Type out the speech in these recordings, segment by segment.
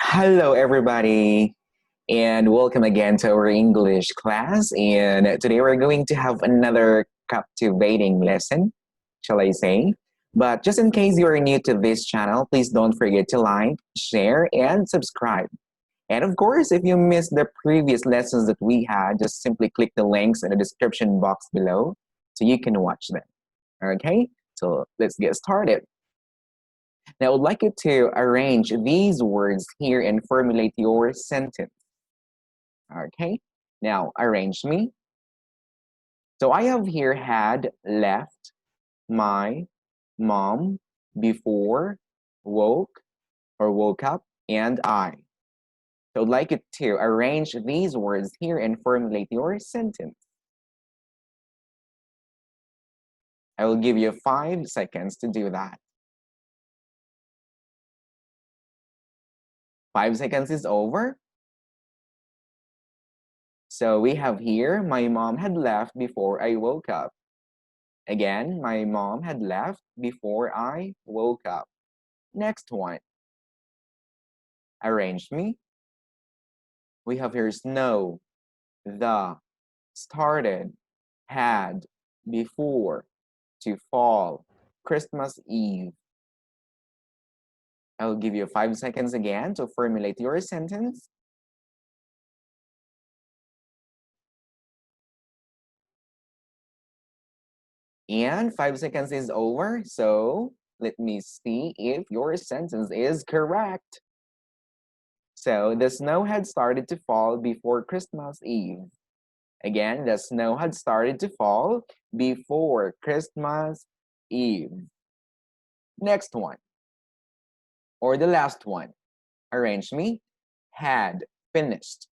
Hello, everybody, and welcome again to our English class. And today we're going to have another captivating lesson, shall I say. But just in case you are new to this channel, please don't forget to like, share, and subscribe. And of course, if you missed the previous lessons that we had, just simply click the links in the description box below so you can watch them. Okay, so let's get started. Now, I would like you to arrange these words here and formulate your sentence. Okay, now arrange me. So I have here had left my mom before woke up and I. So I'd like you to arrange these words here and formulate your sentence. I will give you 5 seconds to do that. 5 seconds is over. So we have here, my mom had left before I woke up. Again, my mom had left before I woke up. Next one. Arrange me. We have here snow, the, started, had, before, to fall, Christmas Eve. I'll give you 5 seconds again to formulate your sentence. And 5 seconds is over, so let me see if your sentence is correct. So the snow had started to fall before Christmas Eve. Again, the snow had started to fall before Christmas Eve. Next one, or the last one. Arrange me. Had finished.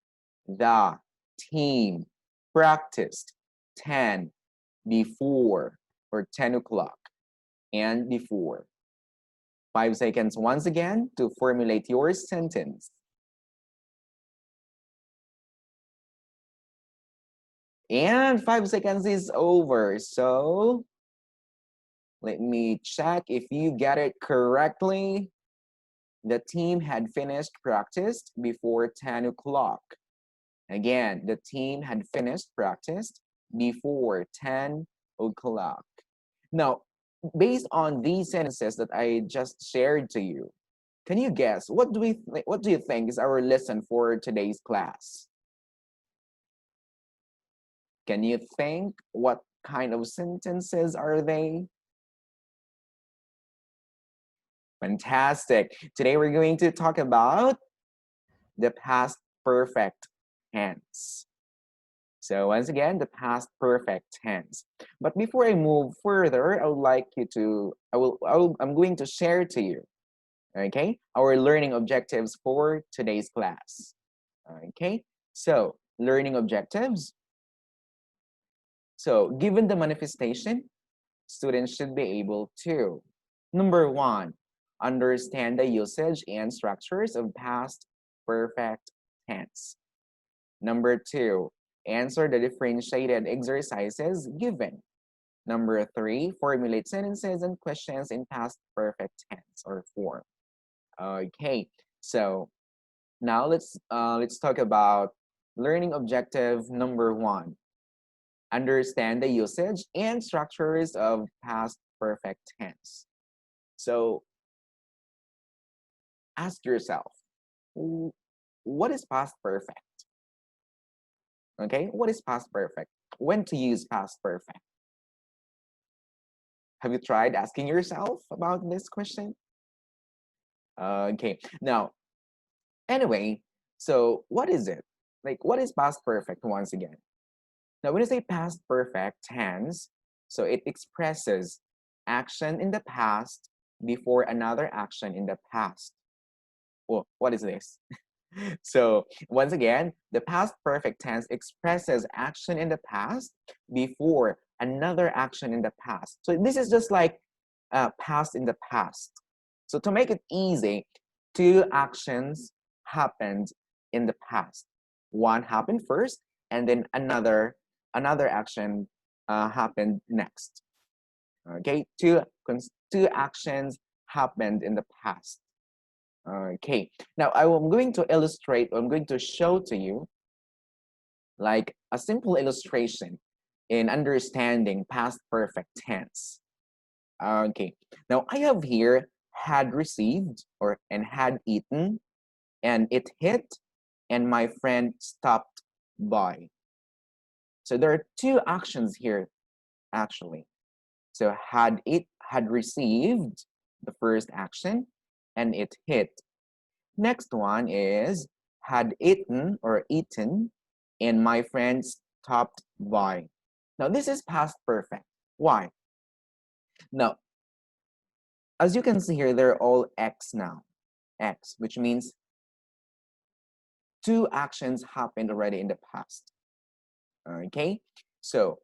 The team practiced 10 before or 10 o'clock and before. 5 seconds once again to formulate your sentence. And 5 seconds is over. So let me check if you get it correctly. The team had finished practice before 10 o'clock. Again, the team had finished practice before 10 o'clock. Now, based on these sentences that I just shared to you, can you guess what do you think is our lesson for today's class? Can you think what kind of sentences are they? Fantastic. Today we're going to talk about the past perfect tense. So once again, the past perfect tense. But before I move further, I would like you to, I'm going to share to you, okay, our learning objectives for today's class. Okay, so learning objectives. So given the manifestation, students should be able to, number 1, understand the usage and structures of past perfect tense. Number 2, answer the differentiated exercises given. Number 3, formulate sentences and questions in past perfect tense or form. Okay, so now let's talk about learning objective number 1. Understand the usage and structures of past perfect tense. So ask yourself, what is past perfect? Okay, what is past perfect? When to use past perfect? Have you tried asking yourself about this question? Okay, now, anyway, so what is it? Like, what is past perfect once again? Now, when you say past perfect tense, so it expresses action in the past before another action in the past. Well, what is this? So once again, the past perfect tense expresses action in the past before another action in the past. So this is just like past in the past. So to make it easy, 2 actions happened in the past. One happened first, and then another action happened next. Okay, two actions happened in the past. Okay, now I'm going to illustrate, I'm going to show to you like a simple illustration in understanding past perfect tense. Okay, now I have here had received or and had eaten and it hit and my friend stopped by. So there are two actions here actually. So had received the first action and it hit. Next one is had eaten or eaten and my friend stopped by. Now this is past perfect. Why? Now, as you can see here, they're all X now. X, which means two actions happened already in the past. Okay, so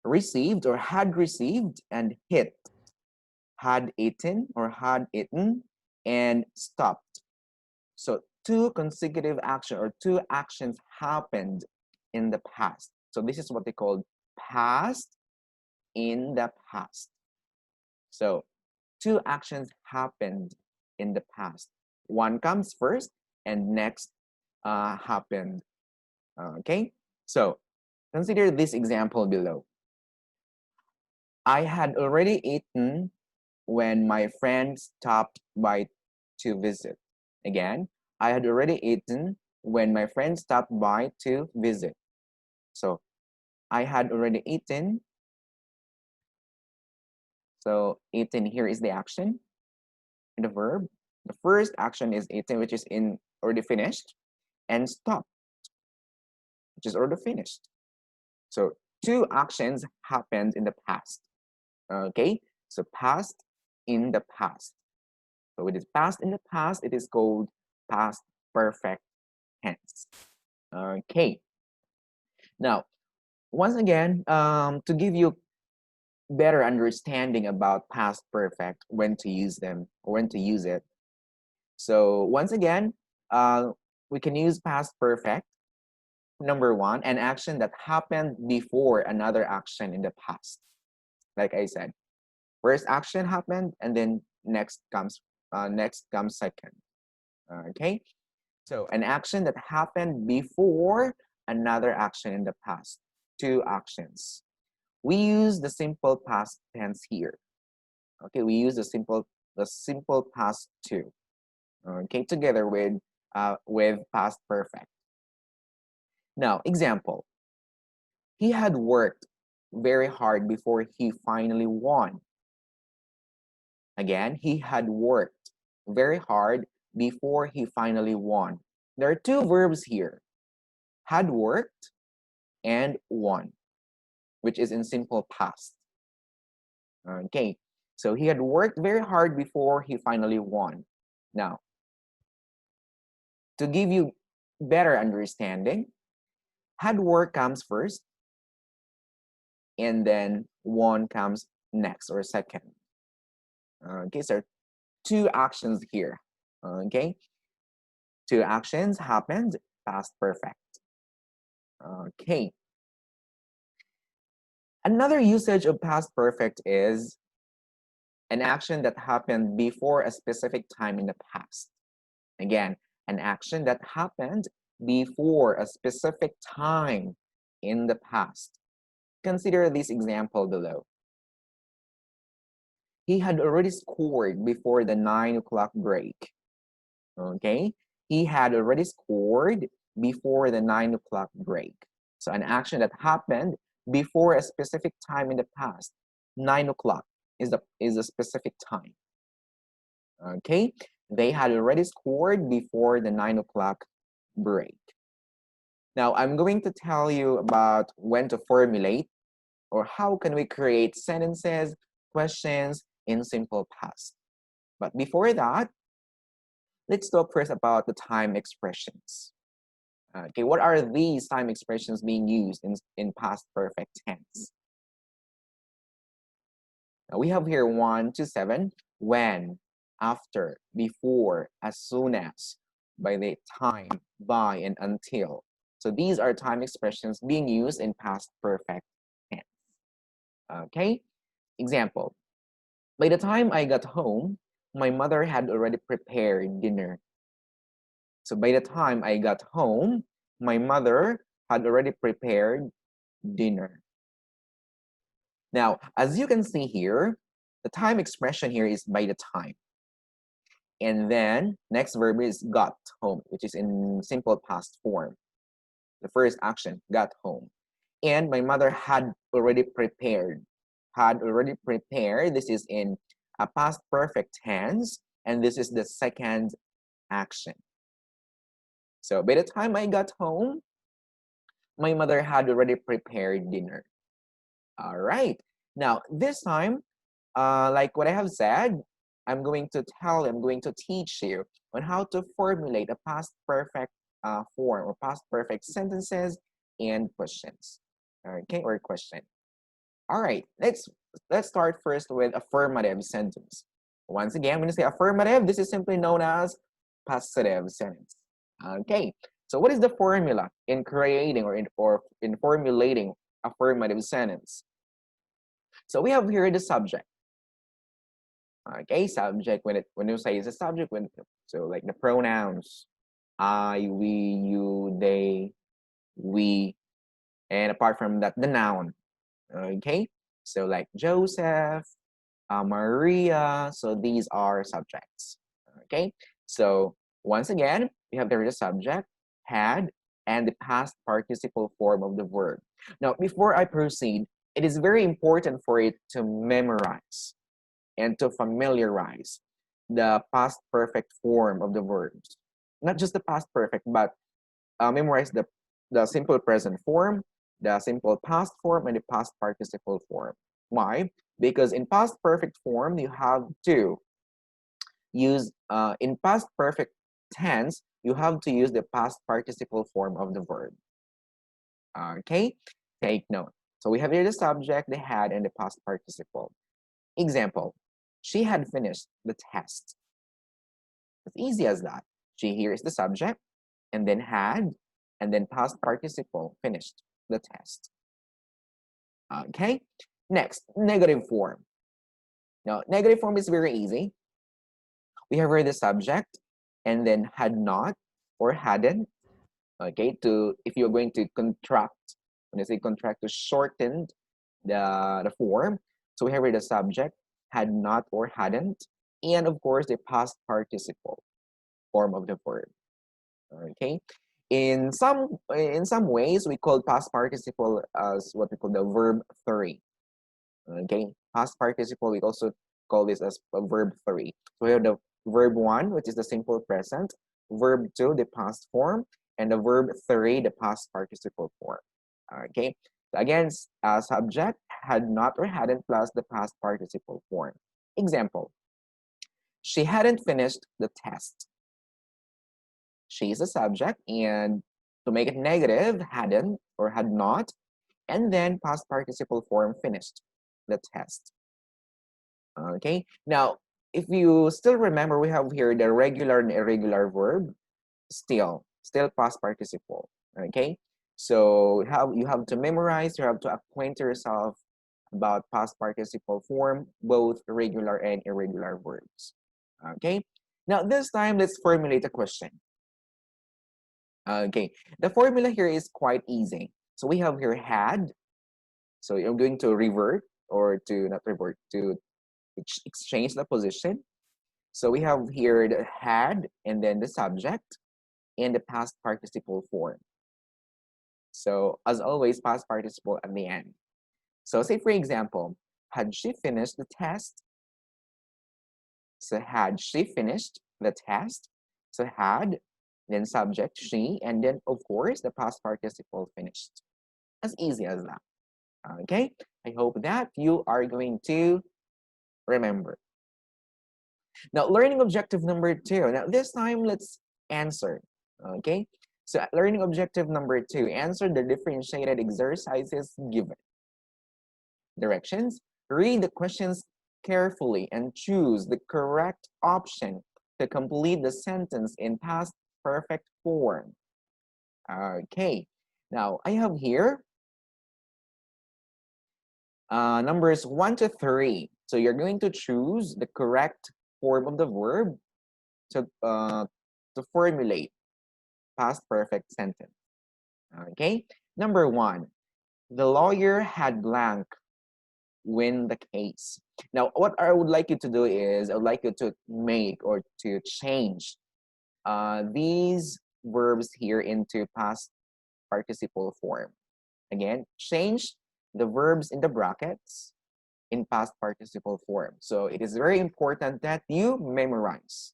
received or had received and hit, had eaten or had eaten and stopped. So two consecutive actions or two actions happened in the past. So this is what they call past in the past. So two actions happened in the past. One comes first and next happened. Okay, so consider this example below. I had already eaten when my friend stopped by to visit. Again, I had already eaten when my friend stopped by to visit. So I had already eaten. So eaten here is the action, the verb. The first action is eaten, which is in already finished, and stop, which is already finished. So two actions happened in the past. Okay, so past in the past. So it is past in the past, it is called past perfect tense. Okay, now once again, to give you better understanding about past perfect, when to use them, or when to use it. So once again, we can use past perfect. Number one, an action that happened before another action in the past. Like I said, first action happened, and then next comes second. Okay, so an action that happened before another action in the past. Two actions. We use the simple past tense here. Okay, we use the simple past too. Okay, together with past perfect. Now, example. He had worked very hard before he finally won. Again, he had worked very hard before he finally won. There are two verbs here. Had worked and won, which is in simple past. Okay, so he had worked very hard before he finally won. Now, to give you better understanding, had work comes first, and then won comes next or second. Okay, so two actions here. Okay, two actions happened, past perfect. Okay. Another usage of past perfect is an action that happened before a specific time in the past. Again, an action that happened before a specific time in the past. Consider this example below. He had already scored before the 9 o'clock break. Okay, he had already scored before the 9 o'clock break. So an action that happened before a specific time in the past. 9 o'clock is a specific time. Okay, they had already scored before the 9 o'clock break. Now I'm going to tell you about when to formulate or how can we create sentences, questions in simple past. But before that, let's talk first about the time expressions. Okay, what are these time expressions being used in past perfect tense? Now we have here 1 to 7, when, after, before, as soon as, by the time, by, and until. So these are time expressions being used in past perfect tense. Okay, example. By the time I got home, my mother had already prepared dinner. So by the time I got home, my mother had already prepared dinner. Now, as you can see here, the time expression here is by the time. And then next verb is got home, which is in simple past form. The first action, got home. And my mother had already prepared. Had already prepared. This is in a past perfect tense. And this is the second action. So by the time I got home, my mother had already prepared dinner. All right. Now, this time, like what I have said, I'm going to teach you on how to formulate a past perfect form or past perfect sentences and questions. Okay, or question. All right, let's start first with affirmative sentence. Once again, when you say affirmative, this is simply known as positive sentence. Okay, so what is the formula in creating or in formulating affirmative sentence? So we have here the subject. Okay, subject when you say it's a subject so like the pronouns I, we, you, they, we, and apart from that the noun. Okay, so like Joseph, Maria. So these are subjects. Okay, so once again we have there the subject, had, and the past participle form of the verb. Now before I proceed, it is very important for it to memorize and to familiarize the past perfect form of the verbs. Not just the past perfect, but memorize the simple present form, the simple past form, and the past participle form. Why? Because in past perfect form, you have to use, in past perfect tense, you have to use the past participle form of the verb. Okay? Take note. So we have here the subject, the had, and the past participle. Example, she had finished the test. As easy as that. She here is the subject, and then had, and then past participle, finished the test. Okay? Next, negative form. Now, negative form is very easy. We have here the subject, and then had not or hadn't. Okay, if you're going to contract, when I say contract, to shorten the form. So we have here the subject, had not or hadn't, and of course the past participle form of the verb. Okay, in some ways we call past participle as what we call the verb 3. Okay, past participle we also call this as a verb 3. So we have the verb 1, which is the simple present, verb 2, the past form, and the verb 3, the past participle form. Okay, again, subject, had not or hadn't, plus the past participle form. Example, she hadn't finished the test. She is a subject, and to make it negative, hadn't or had not, and then past participle form, finished the test. Okay, now if you still remember, we have here the regular and irregular verb, still past participle. Okay, so you have to memorize, you have to acquaint yourself about past participle form, both regular and irregular verbs. Okay, now this time let's formulate a question. Okay, the formula here is quite easy. So we have here had. So I'm going to revert, or to not revert, to exchange the position. So we have here the had, and then the subject, and the past participle form. So as always, past participle at the end. So say for example, had she finished the test? So had she finished the test? So had, then subject, she, and then of course the past participle, finished. As easy as that. Okay, I hope that you are going to remember. Now, learning objective number 2. Now, this time, let's answer. Okay, so learning objective number 2, answer the differentiated exercises given. Directions, read the questions carefully and choose the correct option to complete the sentence in past perfect form. Okay, now I have here numbers 1 to 3. So you're going to choose the correct form of the verb to formulate past perfect sentence. Okay. Number one, the lawyer had blank win the case. Now, what I would like you to do is I would like you to make or to change these verbs here into past participle form. Again, change the verbs in the brackets in past participle form. So it is very important that you memorize.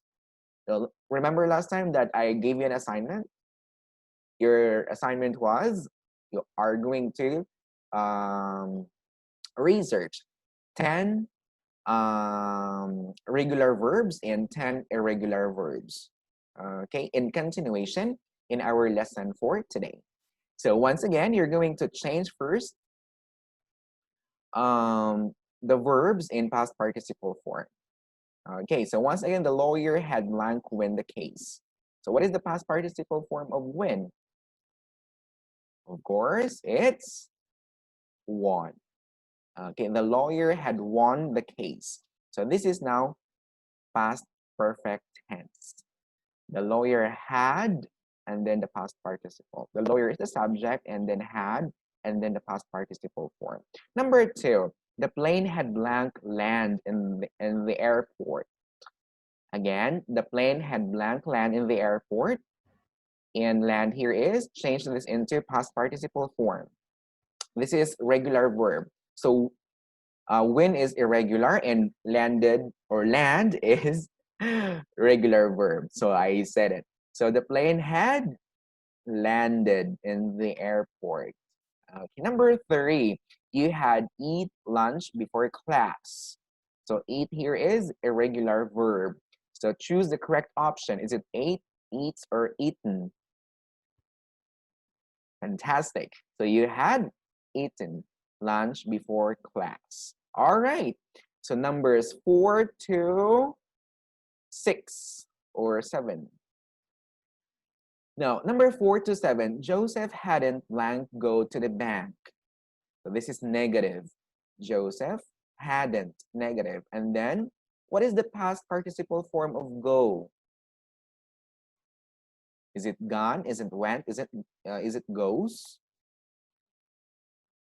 So remember last time that I gave you an assignment? Your assignment was you are going to research 10 regular verbs and 10 irregular verbs. Okay, in continuation in our lesson for today. So once again, you're going to change first the verbs in past participle form. Okay, so once again, the lawyer had blank win the case. So what is the past participle form of win? Of course, it's won. Okay, the lawyer had won the case. So this is now past perfect tense. The lawyer had, and then the past participle. The lawyer is the subject, and then had, and then the past participle form. Number two, the plane had blank land in the airport. Again, the plane had blank land in the airport. And land here is, change this into past participle form. This is regular verb. So win is irregular and landed or land is regular verb. So I said it. So the plane had landed in the airport. Okay, number three, you had eat lunch before class. So eat here is irregular verb. So choose the correct option. Is it ate, eats, or eaten? Fantastic. So you had eaten lunch before class. All right. So numbers 4 to 6 or 7. Now, number 4 to 7, Joseph hadn't blank go to the bank. So this is negative. Joseph hadn't, negative. And then, what is the past participle form of go? Is it gone? Is it went? Is it goes?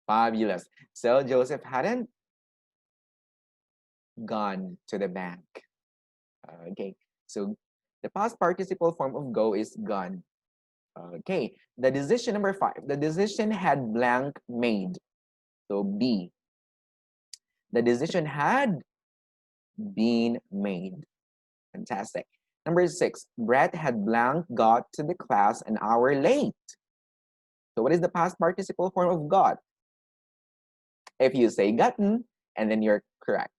Fabulous. So Joseph hadn't gone to the bank. Okay, so the past participle form of go is gone. Okay, the decision number 5. The decision had blank made. So B. The decision had been made. Fantastic. Number 6. Brett had blank got to the class an hour late. So what is the past participle form of got? If you say gotten, and then you're correct.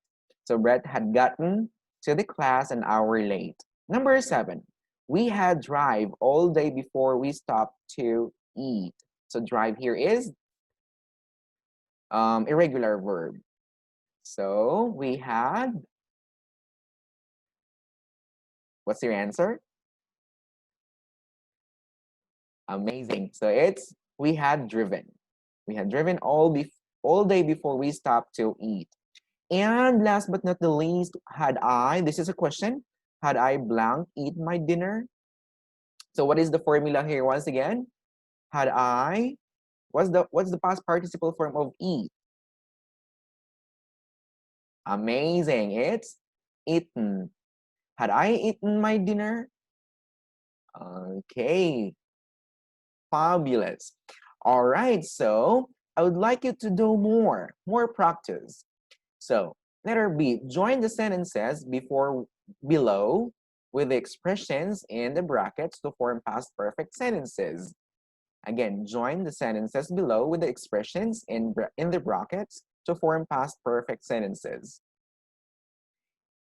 So Brett had gotten to the class an hour late. Number 7. We had drive all day before we stopped to eat. So drive here is irregular verb. So we had, what's your answer? Amazing. So it's, we had driven. We had driven all day before we stopped to eat. And last but not the least, had I, this is a question, had I blank eat my dinner? So what is the formula here once again? Had I, what's the past participle form of eat? Amazing, it's eaten. Had I eaten my dinner? Okay, fabulous. All right, so I would like you to do more practice. So letter B, join the sentences below with the expressions in the brackets to form past perfect sentences. Again, join the sentences below with the expressions in the brackets to form past perfect sentences.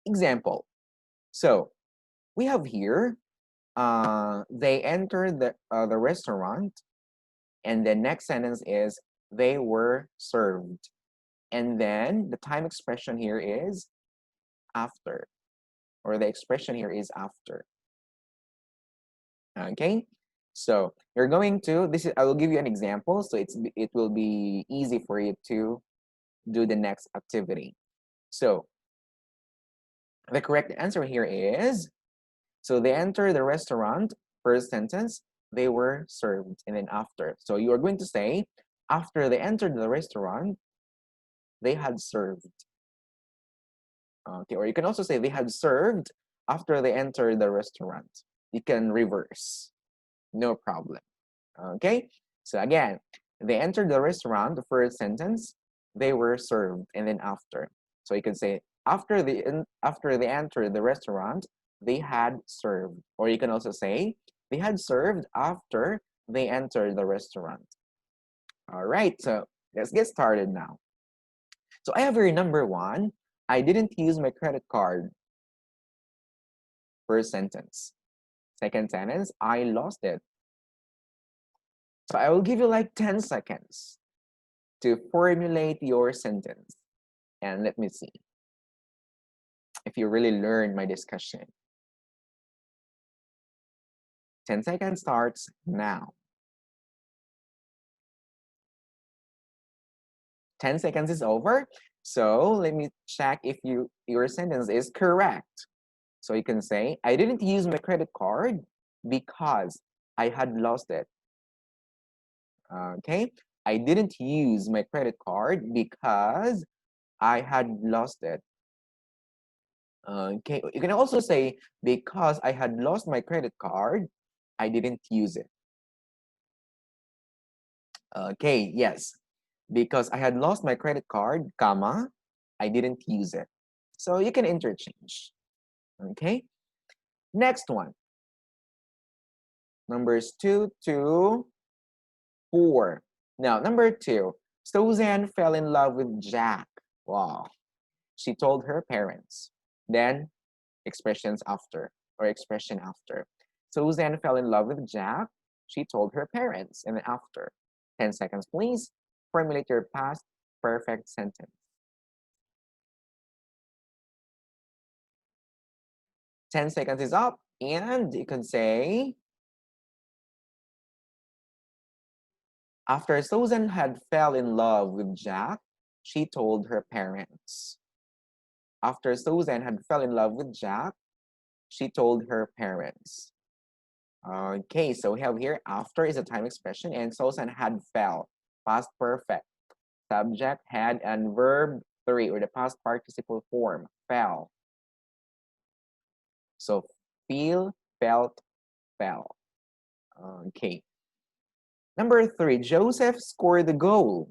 Example. So we have here, they entered the restaurant, and the next sentence is they were served. And then the time expression here is after, or the expression here is after. Okay, so you're going to, I will give you an example, so it will be easy for you to do the next activity. So The correct answer here is, so they entered the restaurant, first sentence, they were served, and then after. So you are going to say, after they entered the restaurant, they had served. Okay, or you can also say they had served after they entered the restaurant. You can reverse, no problem. Okay, so again, they entered the restaurant, the first sentence, they were served, and then after. So you can say after they entered the restaurant, they had served. Or you can also say they had served after they entered the restaurant. All right, so let's get started now. So I have here number one, I didn't use my credit card. First sentence. Second sentence, I lost it. So I will give you like 10 seconds to formulate your sentence. And let me see if you really learned my discussion. 10 seconds starts now. 10 seconds is over. So let me check if your sentence is correct. So you can say, I didn't use my credit card because I had lost it. Okay, I didn't use my credit card because I had lost it. Okay, you can also say, because I had lost my credit card, I didn't use it. Okay, yes, because I had lost my credit card, comma, I didn't use it. So you can interchange. Okay, next one. Numbers 2 to 4. Now, number 2, Suzanne fell in love with Jack. Wow. She told her parents. Then, expressions after, or expression after. Suzanne fell in love with Jack. She told her parents. And then after. 10 seconds, please. Formulate your past perfect sentence. 10 seconds is up. And you can say, after Susan had fell in love with Jack, she told her parents. After Susan had fell in love with Jack, she told her parents. Okay, so we have here, after is a time expression, and Susan had fell, past perfect. Subject, had, and verb 3, or the past participle form, fell. So feel, felt, fell. Okay. Number 3, Joseph scored the goal.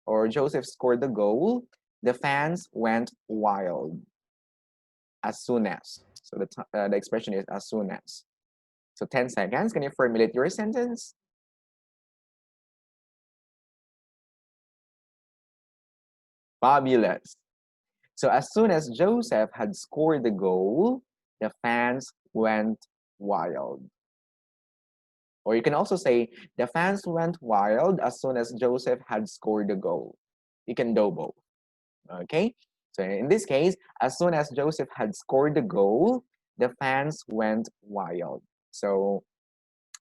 Or Joseph scored the goal. The fans went wild. As soon as. So the expression is as soon as. So 10 seconds. Can you formulate your sentence? Fabulous. So as soon as Joseph had scored the goal, the fans went wild. Or you can also say, the fans went wild as soon as Joseph had scored the goal. You can do both. Okay? So in this case, as soon as Joseph had scored the goal, the fans went wild. So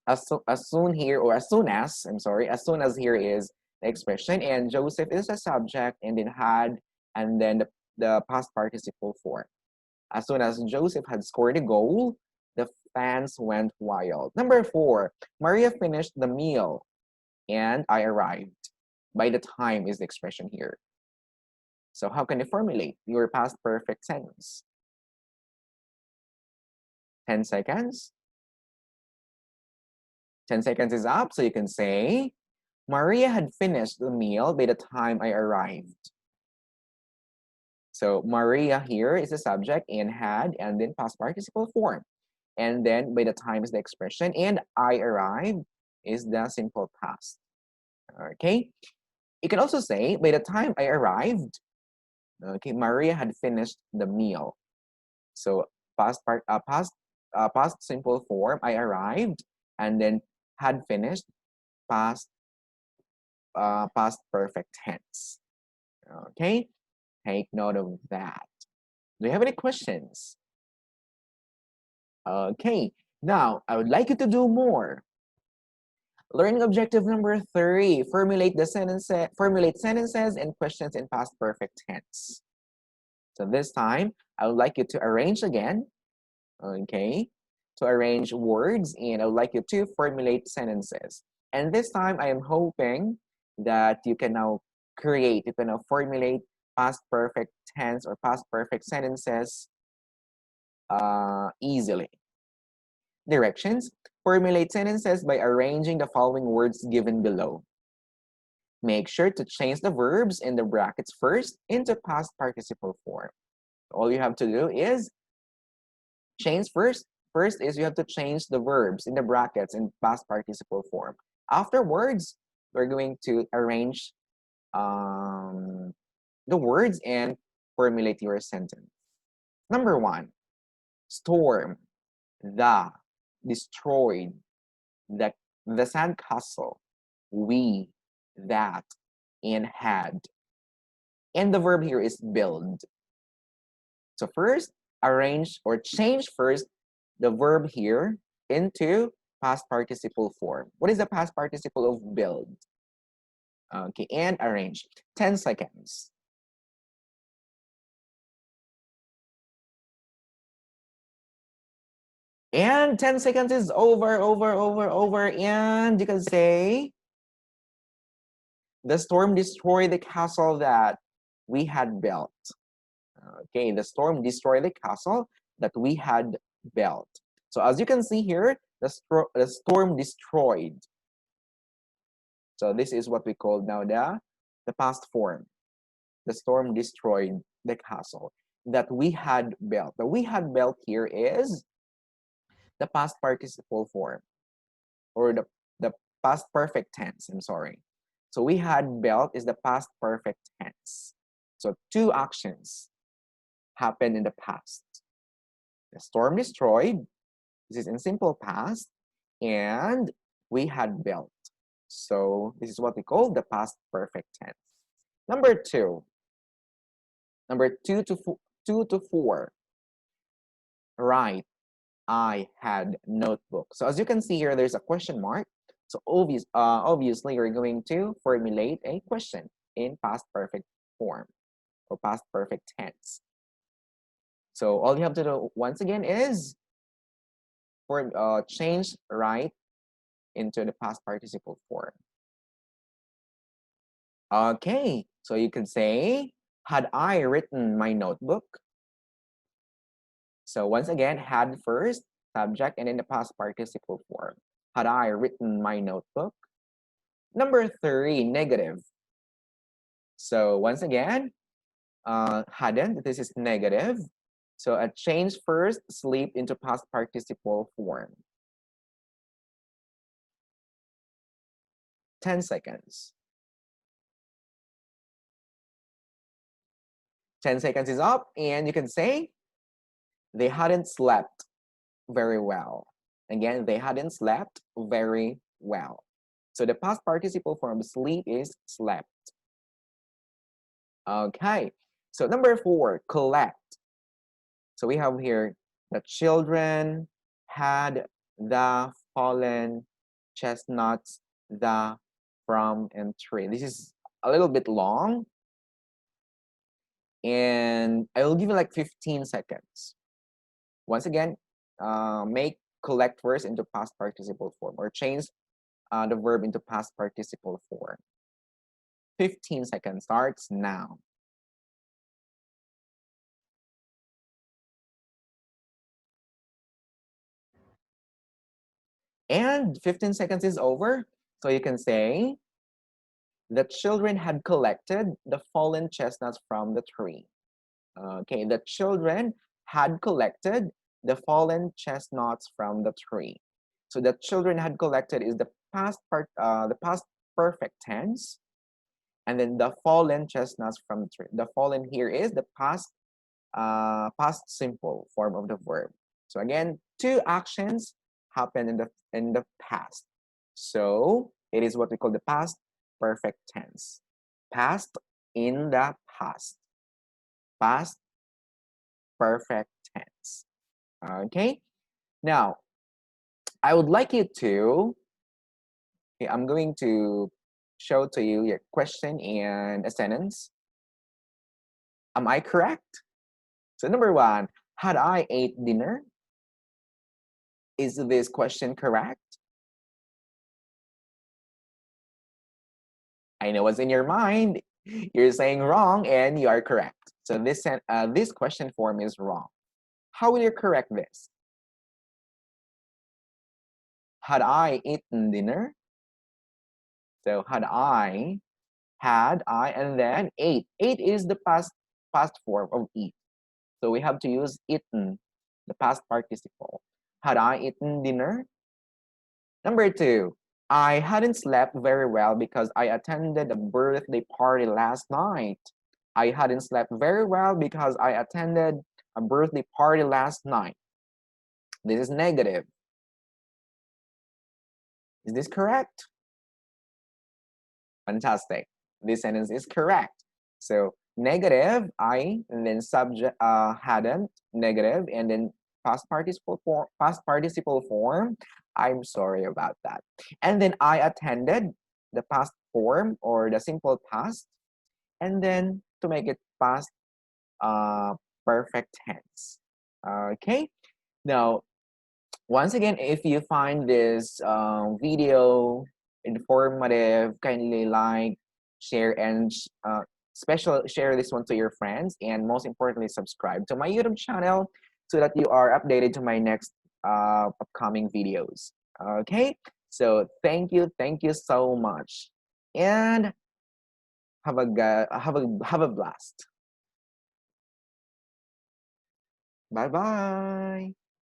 as soon here, or as soon as, I'm sorry, as soon as here is the expression, and Joseph is a subject, and then had, and then the past participle form. As soon as Joseph had scored a goal, the fans went wild. Number 4, Maria finished the meal, and I arrived. By the time is the expression here. So how can you formulate your past perfect sentence? 10 seconds. 10 seconds is up, so you can say, Maria had finished the meal by the time I arrived. So Maria here is the subject, and had, and then past participle form. And then by the time is the expression, and I arrived is the simple past. Okay? You can also say, by the time I arrived, okay, Maria had finished the meal. So past simple form, I arrived, and then had finished, past perfect tense. Okay, take note of that. Do you have any questions? Okay, now I would like you to do more. Learning objective number 3, formulate sentences and questions in past perfect tense. So this time, I would like you to arrange again, okay? To arrange words, and I would like you to formulate sentences. And this time, I am hoping that you can now you can now formulate past perfect tense or past perfect sentences easily. Directions: formulate sentences by arranging the following words given below. Make sure to change the verbs in the brackets first into past participle form. All you have to do is change first. First is you have to change the verbs in the brackets in past participle form. Afterwards, we're going to arrange the words and formulate your sentence. Number one, storm, the, destroyed, the sandcastle, we, that, and had. And the verb here is build. So first, arrange or change first the verb here into past participle form. What is the past participle of build? Okay, and arrange. 10 seconds. And 10 seconds is over, and you can say, the storm destroyed the castle that we had built. Okay, the storm destroyed the castle that we had built. So as you can see here, the storm destroyed. So this is what we call now the past form. The storm destroyed the castle that we had built. The we had built here is the past participle form, or the past perfect tense, I'm sorry. So we had built is the past perfect tense. So two actions happened in the past. The storm destroyed, this is in simple past, and we had built. So this is what we call the past perfect tense. Number two to four. Right, I had notebook. So as you can see here, there's a question mark. So obviously, you're going to formulate a question in past perfect form or past perfect tense. So all you have to do once again is change right into the past participle form. Okay, so you could say, had I written my notebook? So once again, had first, subject, and in the past participle form. Had I written my notebook? Number three, negative. So once again, hadn't, this is negative. So a change first, sleep into past participle form. 10 seconds. 10 seconds is up, and you can say, they hadn't slept very well. Again, they hadn't slept very well. So the past participle form sleep is slept. Okay, so number four, collect. So we have here, the children had the fallen chestnuts, the, from, and tree. This is a little bit long, and I will give you like 15 seconds. Once again, make collect first into past participle form, or change the verb into past participle form. 15 seconds starts now. And 15 seconds is over. So you can say, the children had collected the fallen chestnuts from the tree. Okay, the children had collected the fallen chestnuts from the tree. So the children had collected is the past perfect tense, and then the fallen chestnuts from the tree. The fallen here is the past simple form of the verb. So again, two actions happen in the past. So it is what we call the past perfect tense. Past in the past. Past perfect tense. Okay. Now, I would like you to, okay, I'm going to show to you your question and a sentence. Am I correct? So number one, had I ate dinner? Is this question correct? I know what's in your mind. You're saying wrong and you are correct. So this question form is wrong. How will you correct this? Had I eaten dinner? So had I, and then ate. Ate is the past form of eat. So we have to use eaten, the past participle. Had I eaten dinner? Number two, I hadn't slept very well because I attended a birthday party last night. I hadn't slept very well because I attended a birthday party last night. This is negative. Is this correct? Fantastic. This sentence is correct. So negative, I, and then subject hadn't, negative, and then past participle form. I'm sorry about that. And then I attended, the past form or the simple past, and then to make it past perfect tense. Okay. Now, once again, if you find this video informative, kindly like, share, and special share this one to your friends, and most importantly, subscribe to my YouTube channel so that you are updated to my next upcoming videos. Okay, so thank you so much, and have a blast. Bye bye.